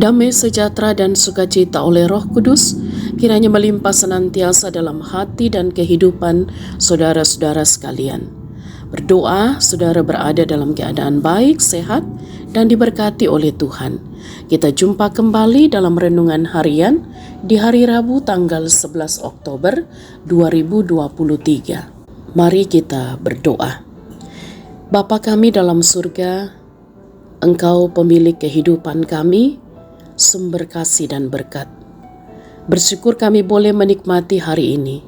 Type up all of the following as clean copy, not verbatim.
Damai sejahtera dan sukacita oleh Roh Kudus kiranya melimpah senantiasa dalam hati dan kehidupan saudara-saudara sekalian. Berdoa saudara berada dalam keadaan baik, sehat, dan diberkati oleh Tuhan. Kita jumpa kembali dalam renungan harian di hari Rabu tanggal 11 Oktober 2023. Mari kita berdoa. Bapa kami dalam surga, Engkau pemilik kehidupan kami, sumber kasih dan berkat. Bersyukur kami boleh menikmati hari ini.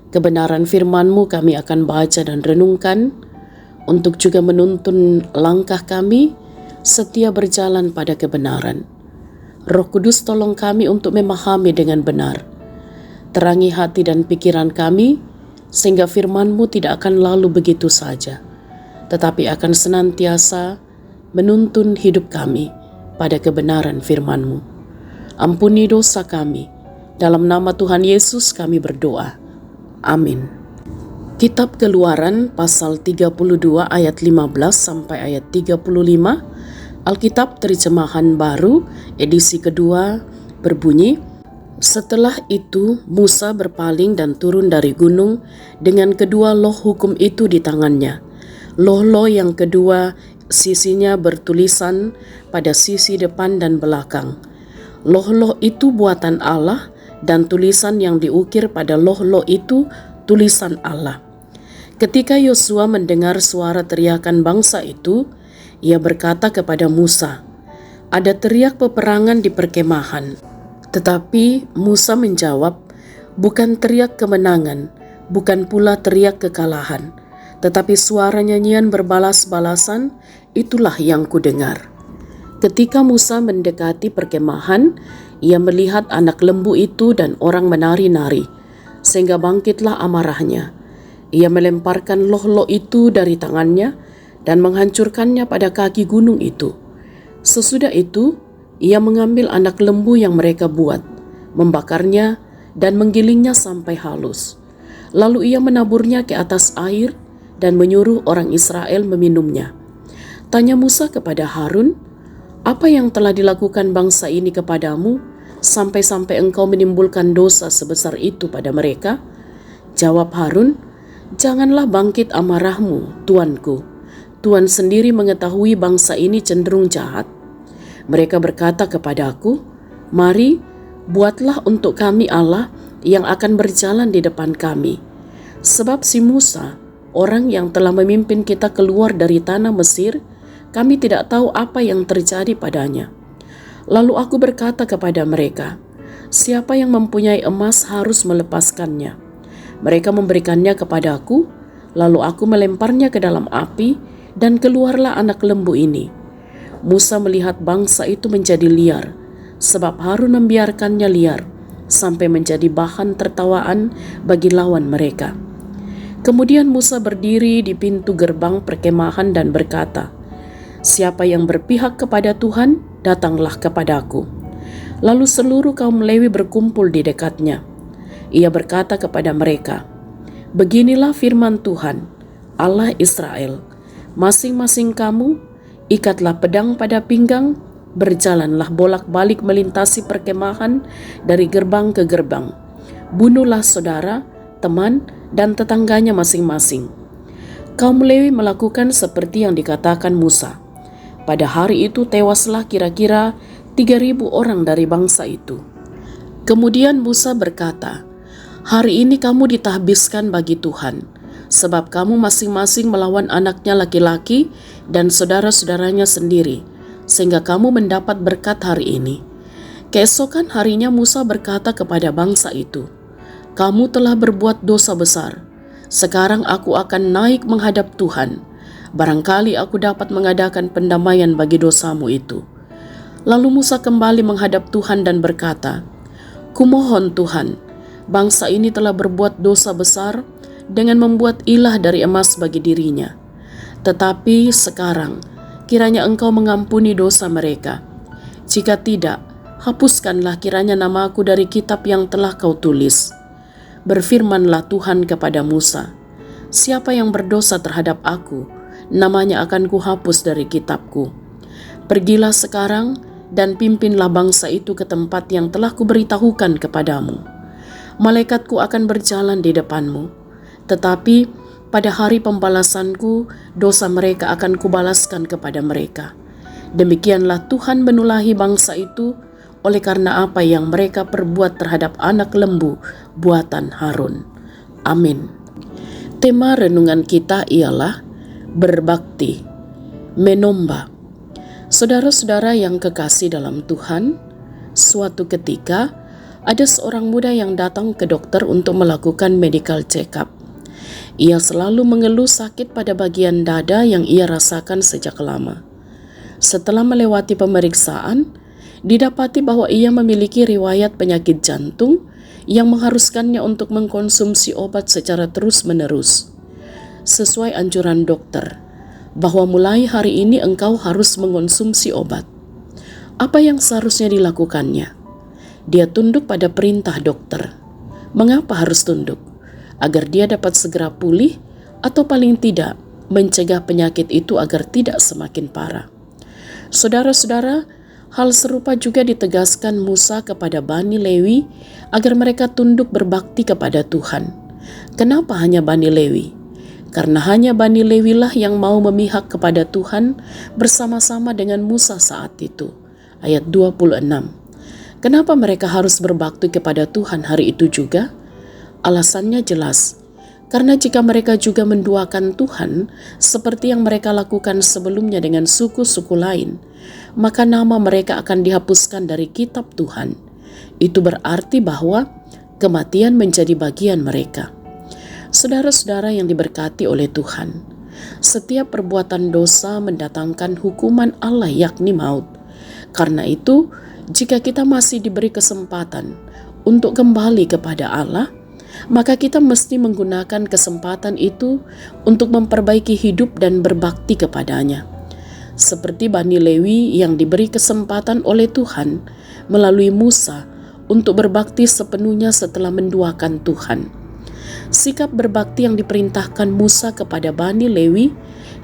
Kebenaran firman-Mu kami akan baca dan renungkan untuk juga menuntun langkah kami setia berjalan pada kebenaran. Roh Kudus tolong kami untuk memahami dengan benar. Terangi hati dan pikiran kami sehingga firman-Mu tidak akan lalu begitu saja, tetapi akan senantiasa menuntun hidup kami pada kebenaran firman-Mu. Ampuni dosa kami. Dalam nama Tuhan Yesus kami berdoa. Amin. Kitab Keluaran pasal 32 ayat 15 sampai ayat 35, Alkitab terjemahan baru edisi kedua berbunyi, setelah itu Musa berpaling dan turun dari gunung dengan kedua loh hukum itu di tangannya. Loh-loh yang kedua sisinya bertulisan pada sisi depan dan belakang. Loh-loh itu buatan Allah dan tulisan yang diukir pada loh-loh itu tulisan Allah. Ketika Yosua mendengar suara teriakan bangsa itu, ia berkata kepada Musa, "Ada teriak peperangan di perkemahan." Tetapi Musa menjawab, "Bukan teriak kemenangan, bukan pula teriak kekalahan, tetapi suara nyanyian berbalas-balasan, itulah yang kudengar." Ketika Musa mendekati perkemahan, ia melihat anak lembu itu dan orang menari-nari, sehingga bangkitlah amarahnya. Ia melemparkan loh-loh itu dari tangannya dan menghancurkannya pada kaki gunung itu. Sesudah itu, ia mengambil anak lembu yang mereka buat, membakarnya dan menggilingnya sampai halus. Lalu ia menaburnya ke atas air dan menyuruh orang Israel meminumnya. Tanya Musa kepada Harun, "Apa yang telah dilakukan bangsa ini kepadamu, sampai-sampai engkau menimbulkan dosa sebesar itu pada mereka?" Jawab Harun, "Janganlah bangkit amarahmu, tuanku. Tuan sendiri mengetahui bangsa ini cenderung jahat. Mereka berkata kepadaku, 'Mari, buatlah untuk kami Allah yang akan berjalan di depan kami.' Sebab si Musa, orang yang telah memimpin kita keluar dari tanah Mesir, kami tidak tahu apa yang terjadi padanya." Lalu aku berkata kepada mereka, "Siapa yang mempunyai emas harus melepaskannya." Mereka memberikannya kepadaku, lalu aku melemparnya ke dalam api dan keluarlah anak lembu ini. Musa melihat bangsa itu menjadi liar, sebab Harun membiarkannya liar, sampai menjadi bahan tertawaan bagi lawan mereka. Kemudian Musa berdiri di pintu gerbang perkemahan dan berkata, "Siapa yang berpihak kepada Tuhan, datanglah kepadaku." Lalu seluruh kaum Lewi berkumpul di dekatnya. Ia berkata kepada mereka, "Beginilah firman Tuhan, Allah Israel, masing-masing kamu, ikatlah pedang pada pinggang, berjalanlah bolak-balik melintasi perkemahan dari gerbang ke gerbang. Bunuhlah saudara, teman, dan tetangganya masing-masing." Kaum Lewi melakukan seperti yang dikatakan Musa. Pada hari itu tewaslah kira-kira 3.000 orang dari bangsa itu. Kemudian Musa berkata, "Hari ini kamu ditahbiskan bagi Tuhan, sebab kamu masing-masing melawan anaknya laki-laki dan saudara-saudaranya sendiri, sehingga kamu mendapat berkat hari ini." Keesokan harinya Musa berkata kepada bangsa itu, "Kamu telah berbuat dosa besar. Sekarang aku akan naik menghadap Tuhan. Barangkali aku dapat mengadakan pendamaian bagi dosamu itu." Lalu Musa kembali menghadap Tuhan dan berkata, "Kumohon Tuhan, bangsa ini telah berbuat dosa besar dengan membuat ilah dari emas bagi dirinya. Tetapi sekarang kiranya Engkau mengampuni dosa mereka. Jika tidak, hapuskanlah kiranya namaku dari kitab yang telah Kau tulis." Berfirmanlah Tuhan kepada Musa, "Siapa yang berdosa terhadap aku, namanya akan kuhapus dari kitabku. Pergilah sekarang, dan pimpinlah bangsa itu ke tempat yang telah kuberitahukan kepadamu. Malaikatku akan berjalan di depanmu, tetapi pada hari pembalasanku, dosa mereka akan kubalaskan kepada mereka. Demikianlah Tuhan menulahi bangsa itu oleh karena apa yang mereka perbuat terhadap anak lembu buatan Harun. Amin. Tema renungan kita ialah berbakti, menomba. Saudara-saudara yang kekasih dalam Tuhan, suatu ketika ada seorang muda yang datang ke dokter untuk melakukan medical check-up. Ia selalu mengeluh sakit pada bagian dada yang ia rasakan sejak lama. Setelah melewati pemeriksaan, didapati bahwa ia memiliki riwayat penyakit jantung yang mengharuskannya untuk mengkonsumsi obat secara terus-menerus. Sesuai anjuran dokter, bahwa mulai hari ini engkau harus mengonsumsi obat. Apa yang seharusnya dilakukannya? Dia tunduk pada perintah dokter. Mengapa harus tunduk? Agar dia dapat segera pulih atau paling tidak mencegah penyakit itu agar tidak semakin parah. Saudara-saudara, hal serupa juga ditegaskan Musa kepada Bani Lewi agar mereka tunduk berbakti kepada Tuhan. Kenapa hanya Bani Lewi? Karena hanya Bani Lewilah yang mau memihak kepada Tuhan bersama-sama dengan Musa saat itu. Ayat 26. Kenapa mereka harus berbakti kepada Tuhan hari itu juga? Alasannya jelas. Karena jika mereka juga menduakan Tuhan seperti yang mereka lakukan sebelumnya dengan suku-suku lain, maka nama mereka akan dihapuskan dari kitab Tuhan. Itu berarti bahwa kematian menjadi bagian mereka. Saudara-saudara yang diberkati oleh Tuhan, setiap perbuatan dosa mendatangkan hukuman Allah yakni maut. Karena itu, jika kita masih diberi kesempatan untuk kembali kepada Allah, maka kita mesti menggunakan kesempatan itu untuk memperbaiki hidup dan berbakti kepadanya. Seperti Bani Lewi yang diberi kesempatan oleh Tuhan melalui Musa untuk berbakti sepenuhnya setelah menduakan Tuhan. Sikap berbakti yang diperintahkan Musa kepada Bani Lewi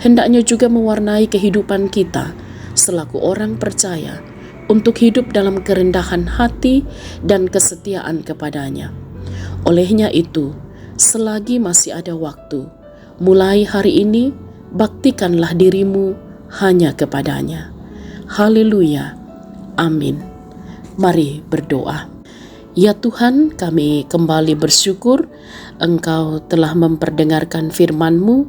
hendaknya juga mewarnai kehidupan kita selaku orang percaya untuk hidup dalam kerendahan hati dan kesetiaan kepadanya. Olehnya itu, selagi masih ada waktu, mulai hari ini, baktikanlah dirimu hanya kepadanya. Haleluya. Amin. Mari berdoa. Ya Tuhan, kami kembali bersyukur Engkau telah memperdengarkan firman-Mu,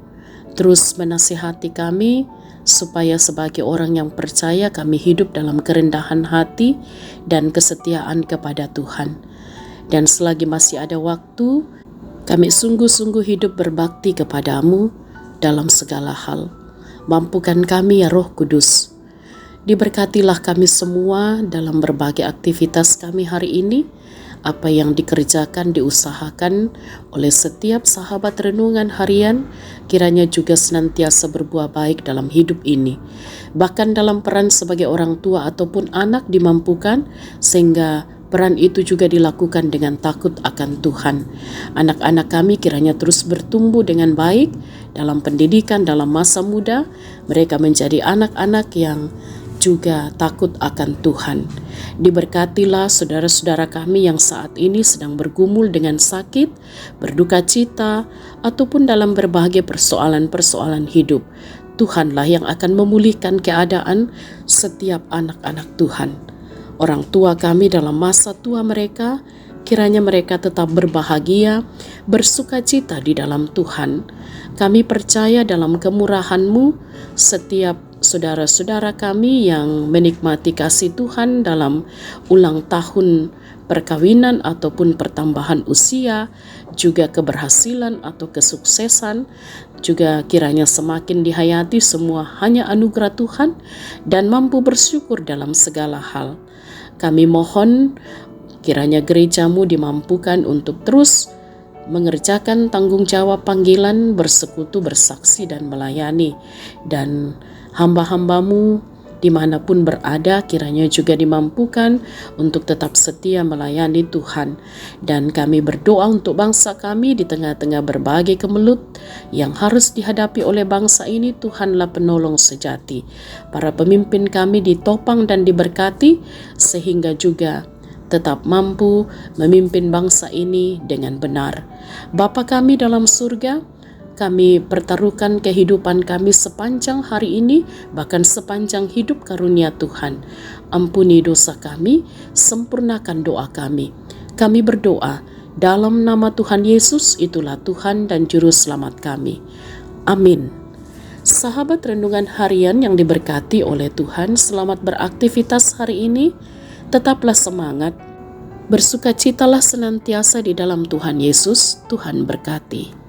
terus menasihati kami supaya sebagai orang yang percaya kami hidup dalam kerendahan hati dan kesetiaan kepada Tuhan. Dan selagi masih ada waktu, kami sungguh-sungguh hidup berbakti kepadamu dalam segala hal. Mampukan kami ya Roh Kudus. Diberkatilah kami semua dalam berbagai aktivitas kami hari ini. Apa yang dikerjakan, diusahakan oleh setiap sahabat renungan harian, kiranya juga senantiasa berbuah baik dalam hidup ini. Bahkan dalam peran sebagai orang tua ataupun anak dimampukan, sehingga peran itu juga dilakukan dengan takut akan Tuhan. Anak-anak kami kiranya terus bertumbuh dengan baik dalam pendidikan, dalam masa muda. Mereka menjadi anak-anak yang juga takut akan Tuhan. Diberkatilah saudara-saudara kami yang saat ini sedang bergumul dengan sakit, berduka cita, ataupun dalam berbagai persoalan-persoalan hidup. Tuhanlah yang akan memulihkan keadaan setiap anak-anak Tuhan. Orang tua kami dalam masa tua mereka, kiranya mereka tetap berbahagia, bersukacita di dalam Tuhan. Kami percaya dalam kemurahan-Mu, setiap saudara-saudara kami yang menikmati kasih Tuhan dalam ulang tahun perkawinan ataupun pertambahan usia, juga keberhasilan atau kesuksesan, juga kiranya semakin dihayati semua hanya anugerah Tuhan dan mampu bersyukur dalam segala hal. Kami mohon kiranya gereja-Mu dimampukan untuk terus mengerjakan tanggung jawab panggilan bersekutu, bersaksi dan melayani, dan hamba-hamba-Mu dimanapun berada kiranya juga dimampukan untuk tetap setia melayani Tuhan. Dan kami berdoa untuk bangsa kami di tengah-tengah berbagai kemelut yang harus dihadapi oleh bangsa ini. Tuhanlah penolong sejati. Para pemimpin kami ditopang dan diberkati sehingga juga tetap mampu memimpin bangsa ini dengan benar. Bapa kami dalam surga, kami pertaruhkan kehidupan kami sepanjang hari ini, bahkan sepanjang hidup karunia Tuhan. Ampuni dosa kami, sempurnakan doa kami. Kami berdoa dalam nama Tuhan Yesus, itulah Tuhan dan Juru Selamat kami. Amin. Sahabat renungan harian yang diberkati oleh Tuhan, selamat beraktivitas hari ini. Tetaplah semangat, bersukacitalah senantiasa di dalam Tuhan Yesus. Tuhan berkati.